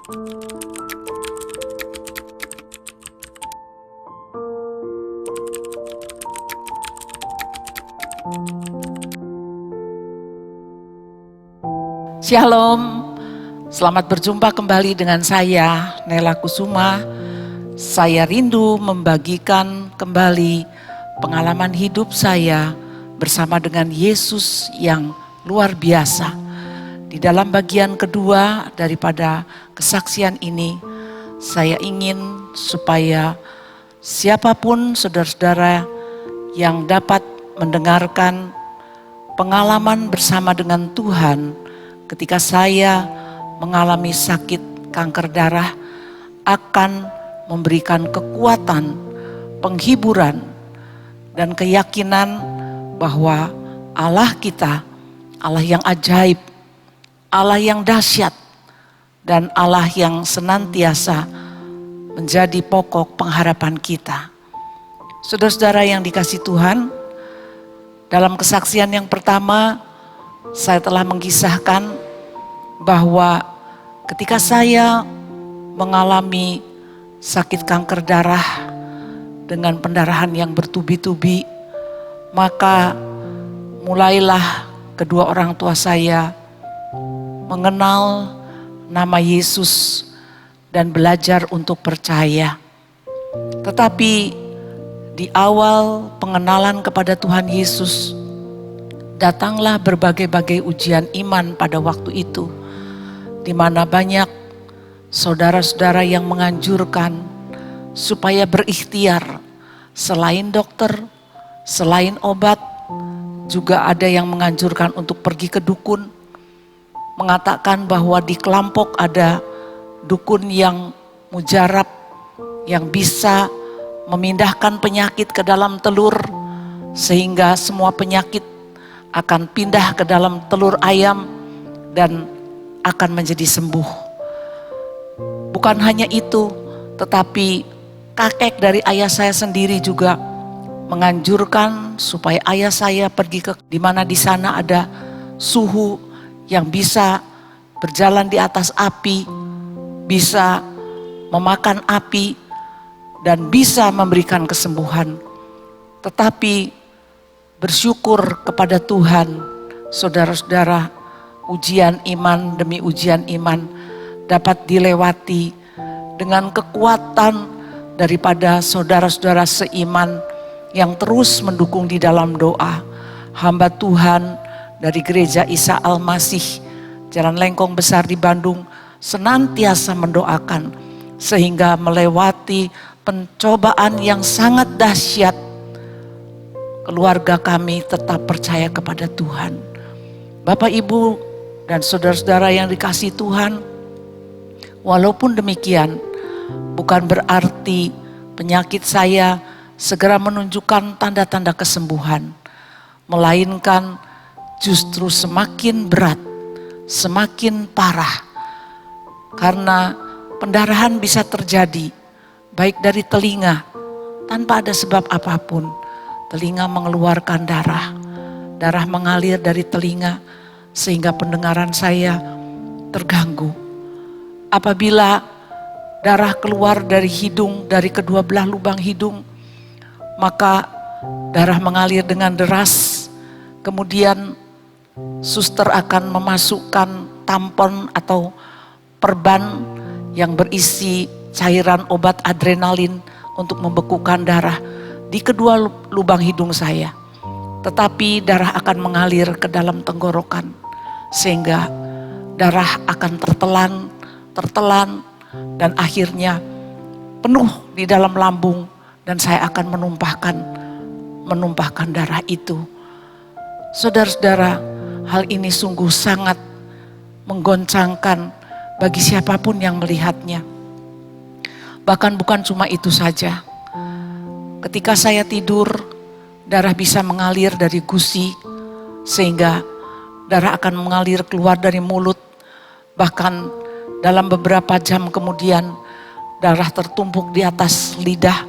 Shalom, selamat berjumpa kembali dengan saya, Nela Kusuma. Saya rindu membagikan kembali pengalaman hidup saya bersama dengan Yesus yang luar biasa. Di dalam bagian kedua daripada kesaksian ini, saya ingin supaya siapapun saudara-saudara yang dapat mendengarkan pengalaman bersama dengan Tuhan, ketika saya mengalami sakit kanker darah, akan memberikan kekuatan, penghiburan, dan keyakinan bahwa Allah kita, Allah yang ajaib, Allah yang dahsyat, dan Allah yang senantiasa menjadi pokok pengharapan kita. Saudara-saudara yang dikasihi Tuhan, dalam kesaksian yang pertama, saya telah mengisahkan bahwa ketika saya mengalami sakit kanker darah dengan pendarahan yang bertubi-tubi, maka mulailah kedua orang tua saya mengenal nama Yesus dan belajar untuk percaya. Tetapi di awal pengenalan kepada Tuhan Yesus, datanglah berbagai-bagai ujian iman pada waktu itu, di mana banyak saudara-saudara yang menganjurkan supaya berikhtiar. Selain dokter, selain obat, juga ada yang menganjurkan untuk pergi ke dukun, mengatakan bahwa di Kelampok ada dukun yang mujarab, yang bisa memindahkan penyakit ke dalam telur, sehingga semua penyakit akan pindah ke dalam telur ayam dan akan menjadi sembuh. Bukan hanya itu, tetapi kakek dari ayah saya sendiri juga menganjurkan supaya ayah saya pergi ke di mana di sana ada suhu yang bisa berjalan di atas api, bisa memakan api, dan bisa memberikan kesembuhan. Tetapi bersyukur kepada Tuhan, saudara-saudara, ujian iman demi ujian iman dapat dilewati dengan kekuatan daripada saudara-saudara seiman yang terus mendukung di dalam doa. Hamba Tuhan dari Gereja Isa Al-Masih Jalan Lengkong Besar di Bandung senantiasa mendoakan sehingga melewati pencobaan yang sangat dahsyat, keluarga kami tetap percaya kepada Tuhan. Bapak, Ibu, dan saudara-saudara yang dikasihi Tuhan, walaupun demikian, bukan berarti penyakit saya segera menunjukkan tanda-tanda kesembuhan, melainkan justru semakin berat, semakin parah. Karena pendarahan bisa terjadi, baik dari telinga, tanpa ada sebab apapun. Telinga mengeluarkan darah, darah mengalir dari telinga sehingga pendengaran saya terganggu. Apabila darah keluar dari hidung, dari kedua belah lubang hidung, maka darah mengalir dengan deras. Kemudian suster akan memasukkan tampon atau perban yang berisi cairan obat adrenalin untuk membekukan darah di kedua lubang hidung saya. Tetapi darah akan mengalir ke dalam tenggorokan sehingga darah akan tertelan dan akhirnya penuh di dalam lambung dan saya akan menumpahkan darah itu. Saudara-saudara, hal ini sungguh sangat menggoncangkan bagi siapapun yang melihatnya. Bahkan bukan cuma itu saja. Ketika saya tidur, darah bisa mengalir dari gusi, sehingga darah akan mengalir keluar dari mulut. Bahkan dalam beberapa jam kemudian, darah tertumpuk di atas lidah,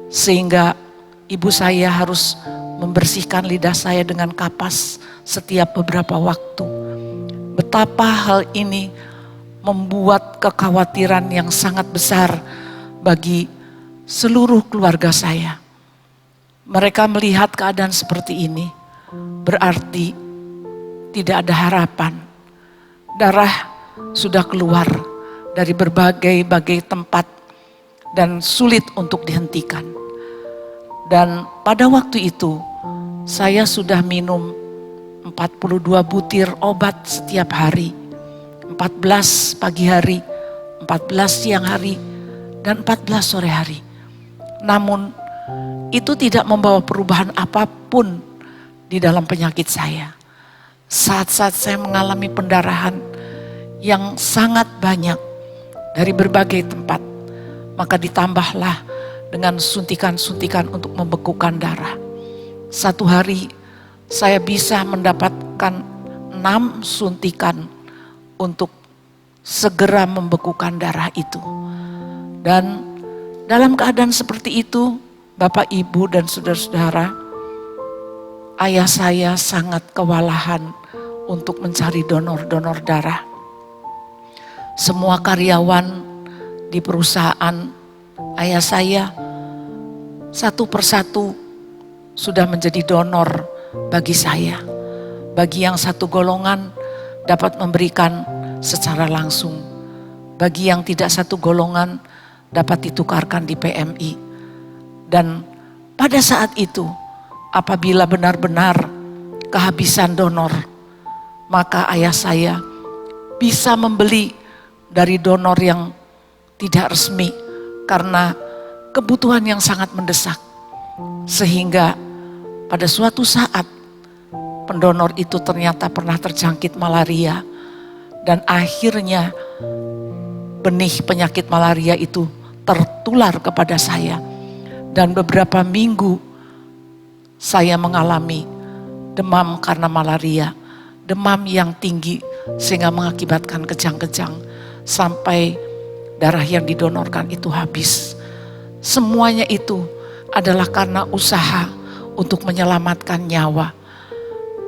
sehingga ibu saya harus membersihkan lidah saya dengan kapas setiap beberapa waktu. Betapa hal ini membuat kekhawatiran yang sangat besar bagi seluruh keluarga saya. Mereka melihat keadaan seperti ini, berarti tidak ada harapan. Darah sudah keluar dari berbagai tempat dan sulit untuk dihentikan. Dan pada waktu itu saya sudah minum 42 butir obat setiap hari. 14 pagi hari, 14 siang hari, dan 14 sore hari. Namun itu tidak membawa perubahan apapun di dalam penyakit saya. Saat-saat saya mengalami pendarahan yang sangat banyak dari berbagai tempat, maka ditambahlah dengan suntikan-suntikan untuk membekukan darah. Satu hari saya bisa mendapatkan 6 suntikan untuk segera membekukan darah itu. Dan dalam keadaan seperti itu, Bapak, Ibu, dan saudara-saudara, ayah saya sangat kewalahan untuk mencari donor-donor darah. Semua karyawan di perusahaan ayah saya satu persatu sudah menjadi donor bagi saya. Bagi yang satu golongan dapat memberikan secara langsung. Bagi yang tidak satu golongan dapat ditukarkan di PMI. Dan pada saat itu, apabila benar-benar kehabisan donor, maka ayah saya bisa membeli dari donor yang tidak resmi karena kebutuhan yang sangat mendesak. Sehingga pada suatu saat pendonor itu ternyata pernah terjangkit malaria dan akhirnya benih penyakit malaria itu tertular kepada saya. Dan beberapa minggu saya mengalami demam karena malaria, demam yang tinggi sehingga mengakibatkan kejang-kejang sampai darah yang didonorkan itu habis. Semuanya itu adalah karena usaha untuk menyelamatkan nyawa.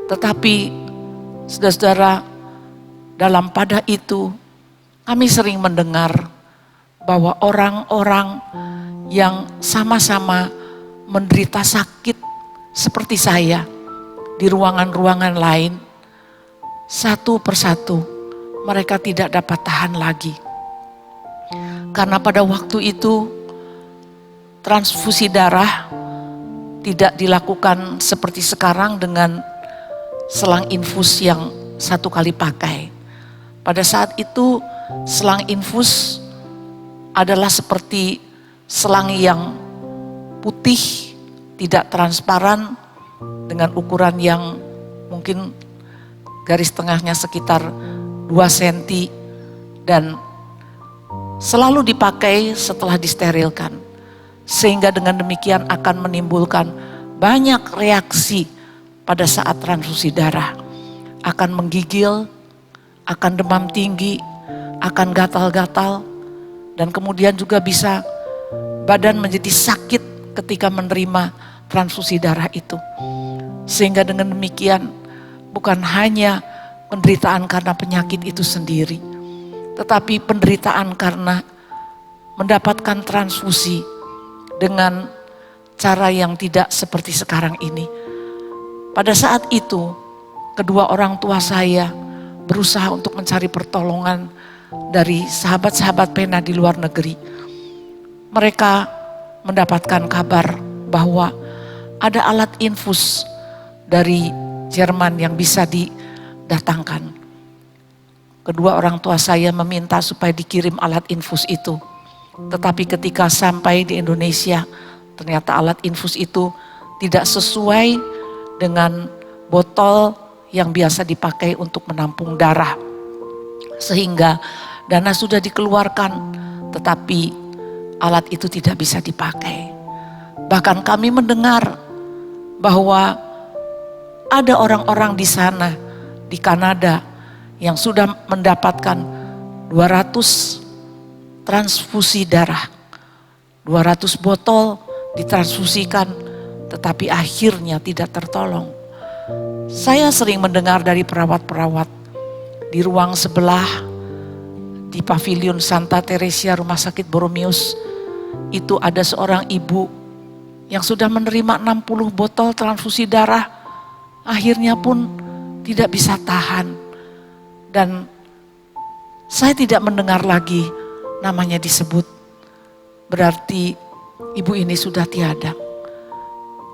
Tetapi saudara-saudara, dalam pada itu kami sering mendengar bahwa orang-orang yang sama-sama menderita sakit seperti saya di ruangan-ruangan lain, satu persatu mereka tidak dapat tahan lagi. Karena pada waktu itu transfusi darah tidak dilakukan seperti sekarang dengan selang infus yang satu kali pakai. Pada saat itu selang infus adalah seperti selang yang putih, tidak transparan, dengan ukuran yang mungkin garis tengahnya sekitar 2 cm dan selalu dipakai setelah disterilkan. Sehingga dengan demikian akan menimbulkan banyak reaksi pada saat transfusi darah. Akan menggigil, akan demam tinggi, akan gatal-gatal, dan kemudian juga bisa badan menjadi sakit ketika menerima transfusi darah itu. Sehingga dengan demikian bukan hanya penderitaan karena penyakit itu sendiri, tetapi penderitaan karena mendapatkan transfusi dengan cara yang tidak seperti sekarang ini. Pada saat itu, kedua orang tua saya berusaha untuk mencari pertolongan dari sahabat-sahabat pena di luar negeri. Mereka mendapatkan kabar bahwa ada alat infus dari Jerman yang bisa didatangkan. Kedua orang tua saya meminta supaya dikirim alat infus itu. Tetapi ketika sampai di Indonesia, ternyata alat infus itu tidak sesuai dengan botol yang biasa dipakai untuk menampung darah. Sehingga dana sudah dikeluarkan, tetapi alat itu tidak bisa dipakai. Bahkan kami mendengar bahwa ada orang-orang di sana, di Kanada, yang sudah mendapatkan 200 transfusi darah. 200 botol ditransfusikan, tetapi akhirnya tidak tertolong. Saya sering mendengar dari perawat-perawat di ruang sebelah, di Pavilion Santa Teresia Rumah Sakit Boromius, itu ada seorang ibu yang sudah menerima 60 botol transfusi darah, akhirnya pun tidak bisa tahan. Dan saya tidak mendengar lagi namanya disebut, berarti ibu ini sudah tiada.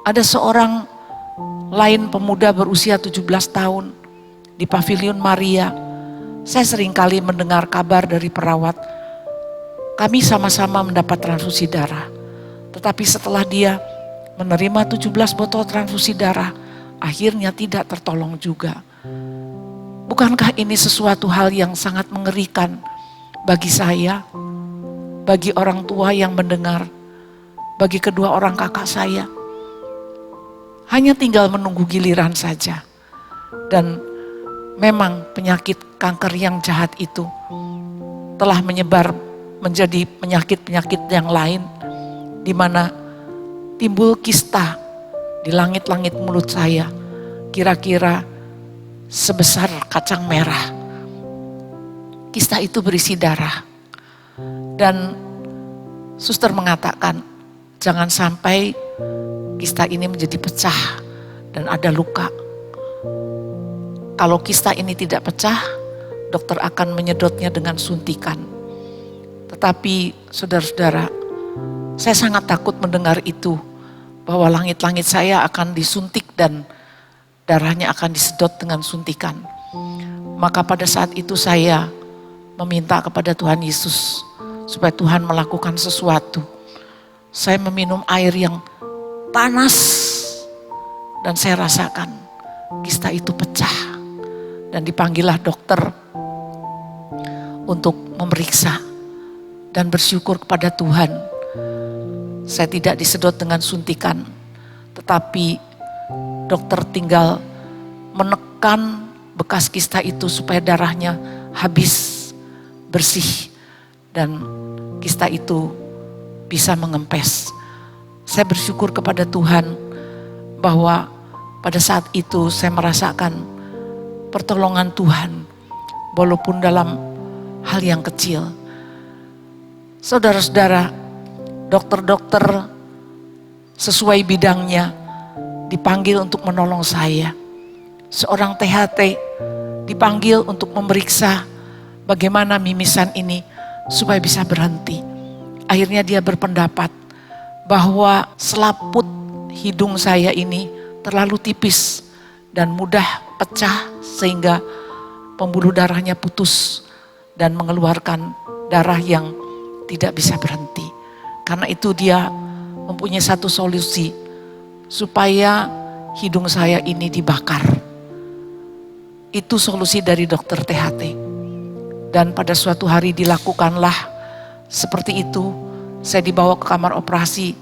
Ada seorang lain pemuda berusia 17 tahun di Pavilion Maria. Saya seringkali mendengar kabar dari perawat, kami sama-sama mendapat transfusi darah. Tetapi setelah dia menerima 17 botol transfusi darah, akhirnya tidak tertolong juga. Bukankah ini sesuatu hal yang sangat mengerikan bagi saya, bagi orang tua yang mendengar, bagi kedua orang kakak saya? Hanya tinggal menunggu giliran saja. Dan memang penyakit kanker yang jahat itu telah menyebar menjadi penyakit-penyakit yang lain, di mana timbul kista di langit-langit mulut saya, kira-kira sebesar kacang merah. Kista itu berisi darah. Dan suster mengatakan, jangan sampai kista ini menjadi pecah dan ada luka. Kalau kista ini tidak pecah, dokter akan menyedotnya dengan suntikan. Tetapi saudara-saudara, saya sangat takut mendengar itu, bahwa langit-langit saya akan disuntik dan darahnya akan disedot dengan suntikan. Maka pada saat itu saya meminta kepada Tuhan Yesus, supaya Tuhan melakukan sesuatu. Saya meminum air yang panas, dan saya rasakan kista itu pecah. Dan dipanggillah dokter untuk memeriksa, dan bersyukur kepada Tuhan, saya tidak disedot dengan suntikan, tetapi dokter tinggal menekan bekas kista itu supaya darahnya habis, bersih, dan kista itu bisa mengempes. Saya bersyukur kepada Tuhan bahwa pada saat itu saya merasakan pertolongan Tuhan, walaupun dalam hal yang kecil. Saudara-saudara, dokter-dokter sesuai bidangnya dipanggil untuk menolong saya. Seorang THT dipanggil untuk memeriksa bagaimana mimisan ini supaya bisa berhenti. Akhirnya dia berpendapat bahwa selaput hidung saya ini terlalu tipis dan mudah pecah, sehingga pembuluh darahnya putus dan mengeluarkan darah yang tidak bisa berhenti. Karena itu dia mempunyai satu solusi supaya hidung saya ini dibakar. Itu solusi dari dokter THT. Dan pada suatu hari dilakukanlah seperti itu. Saya dibawa ke kamar operasi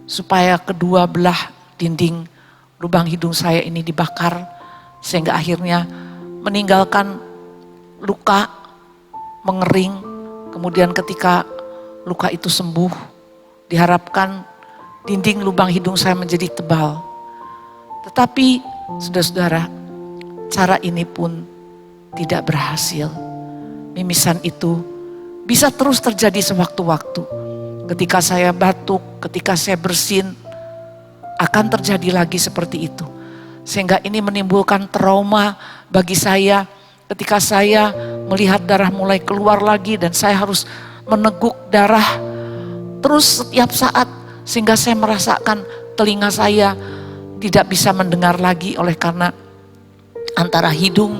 supaya kedua belah dinding lubang hidung saya ini dibakar, sehingga akhirnya meninggalkan luka mengering. Kemudian ketika luka itu sembuh, diharapkan dinding lubang hidung saya menjadi tebal. Tetapi saudara-saudara, cara ini pun tidak berhasil. Mimisan itu bisa terus terjadi sewaktu-waktu. Ketika saya batuk, ketika saya bersin, akan terjadi lagi seperti itu. Sehingga ini menimbulkan trauma bagi saya ketika saya melihat darah mulai keluar lagi dan saya harus meneguk darah terus setiap saat, sehingga saya merasakan telinga saya tidak bisa mendengar lagi oleh karena antara hidung,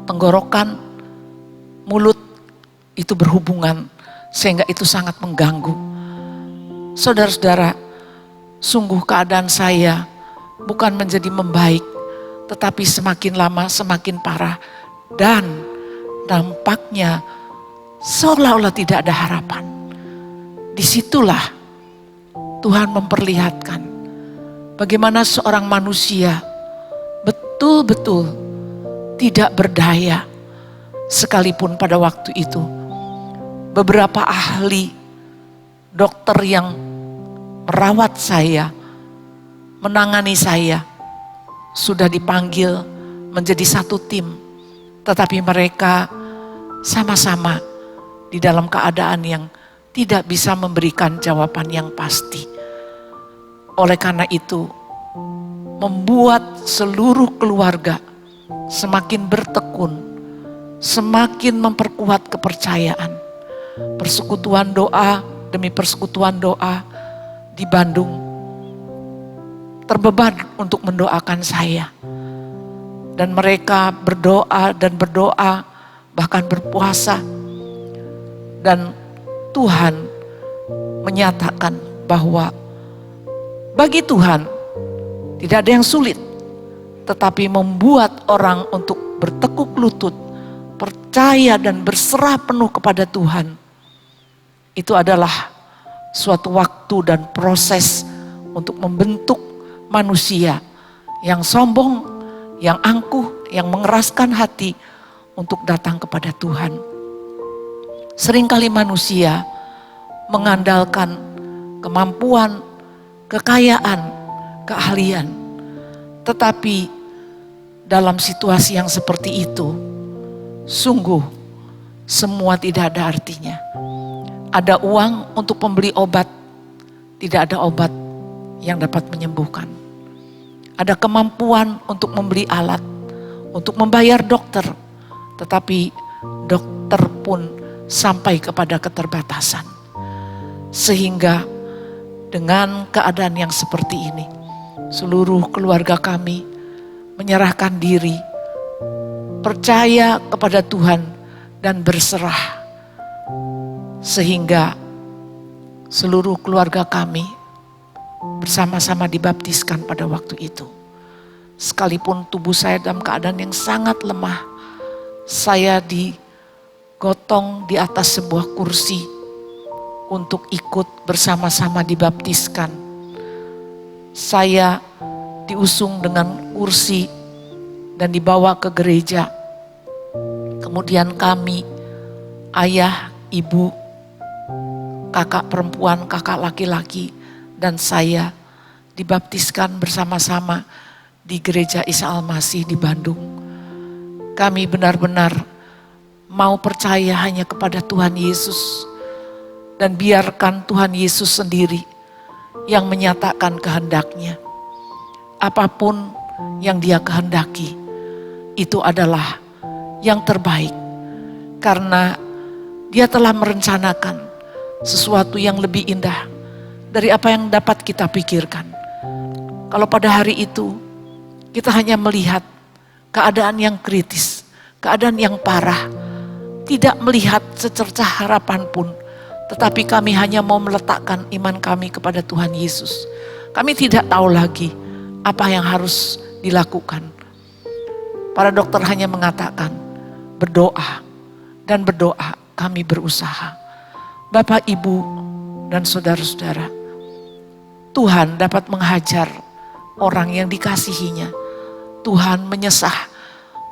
tenggorokan, mulut itu berhubungan, sehingga itu sangat mengganggu. Saudara-saudara, sungguh keadaan saya bukan menjadi membaik, tetapi semakin lama semakin parah, dan dampaknya seolah-olah tidak ada harapan. Disitulah Tuhan memperlihatkan bagaimana seorang manusia betul-betul tidak berdaya. Sekalipun pada waktu itu beberapa ahli dokter yang merawat saya, menangani saya, sudah dipanggil menjadi satu tim. Tetapi mereka sama-sama di dalam keadaan yang tidak bisa memberikan jawaban yang pasti. Oleh karena itu, membuat seluruh keluarga semakin bertekun, semakin memperkuat kepercayaan. Persekutuan doa demi persekutuan doa di Bandung terbeban untuk mendoakan saya. Dan mereka berdoa dan berdoa, bahkan berpuasa. Dan Tuhan menyatakan bahwa bagi Tuhan tidak ada yang sulit, tetapi membuat orang untuk bertekuk lutut, percaya dan berserah penuh kepada Tuhan. Itu adalah suatu waktu dan proses untuk membentuk manusia yang sombong, yang angkuh, yang mengeraskan hati untuk datang kepada Tuhan. Seringkali manusia mengandalkan kemampuan, kekayaan, keahlian. Tetapi dalam situasi yang seperti itu, sungguh semua tidak ada artinya. Ada uang untuk membeli obat, tidak ada obat yang dapat menyembuhkan. Ada kemampuan untuk membeli alat, untuk membayar dokter, tetapi dokter pun sampai kepada keterbatasan. Sehingga dengan keadaan yang seperti ini, seluruh keluarga kami menyerahkan diri, percaya kepada Tuhan dan berserah. Sehingga seluruh keluarga kami bersama-sama dibaptiskan pada waktu itu. Sekalipun tubuh saya dalam keadaan yang sangat lemah, saya digotong di atas sebuah kursi untuk ikut bersama-sama dibaptiskan. Saya diusung dengan kursi dan dibawa ke gereja. Kemudian kami, ayah, ibu, kakak perempuan, kakak laki-laki, dan saya dibaptiskan bersama-sama di Gereja Isa Al-Masih di Bandung. Kami benar-benar mau percaya hanya kepada Tuhan Yesus dan biarkan Tuhan Yesus sendiri yang menyatakan kehendaknya. Apapun yang Dia kehendaki, itu adalah yang terbaik. Karena Dia telah merencanakan sesuatu yang lebih indah dari apa yang dapat kita pikirkan. Kalau pada hari itu kita hanya melihat keadaan yang kritis, keadaan yang parah, tidak melihat secercah harapan pun, tetapi kami hanya mau meletakkan iman kami kepada Tuhan Yesus. Kami tidak tahu lagi apa yang harus dilakukan. Para dokter hanya mengatakan berdoa dan berdoa, kami berusaha. Bapak, Ibu, dan saudara-saudara, Tuhan dapat menghajar orang yang dikasihinya. Tuhan menyesah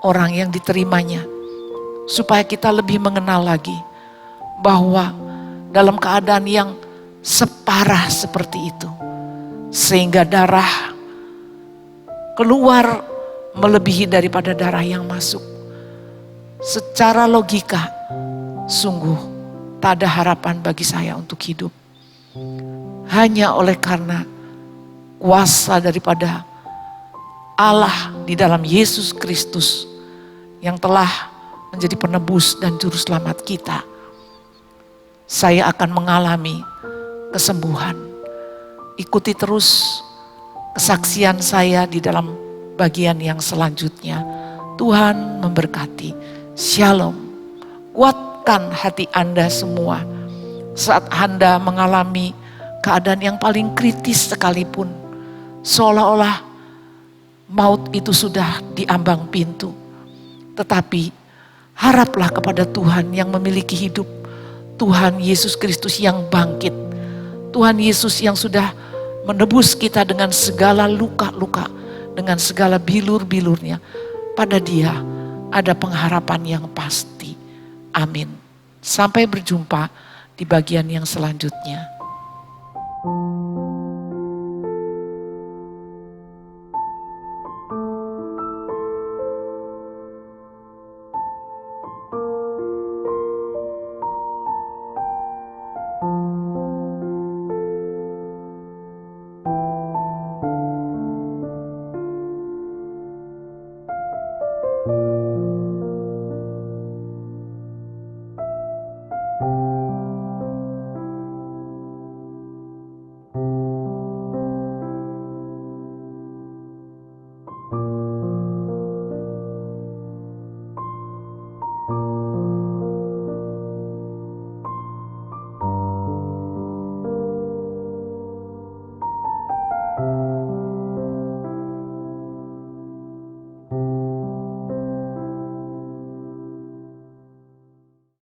orang yang diterimanya. Supaya kita lebih mengenal lagi bahwa dalam keadaan yang separah seperti itu, sehingga darah keluar melebihi daripada darah yang masuk. Secara logika, sungguh tak ada harapan bagi saya untuk hidup. Hanya oleh karena kuasa daripada Allah di dalam Yesus Kristus yang telah menjadi penebus dan juru selamat kita, saya akan mengalami kesembuhan. Ikuti terus kesaksian saya di dalam bagian yang selanjutnya. Tuhan memberkati. Shalom. Kuatkan hati Anda semua saat Anda mengalami keadaan yang paling kritis sekalipun. Seolah-olah maut itu sudah diambang pintu. Tetapi haraplah kepada Tuhan yang memiliki hidup. Tuhan Yesus Kristus yang bangkit. Tuhan Yesus yang sudah menebus kita dengan segala luka-luka, dengan segala bilur-bilurnya. Pada Dia ada pengharapan yang pasti. Amin. Sampai berjumpa di bagian yang selanjutnya.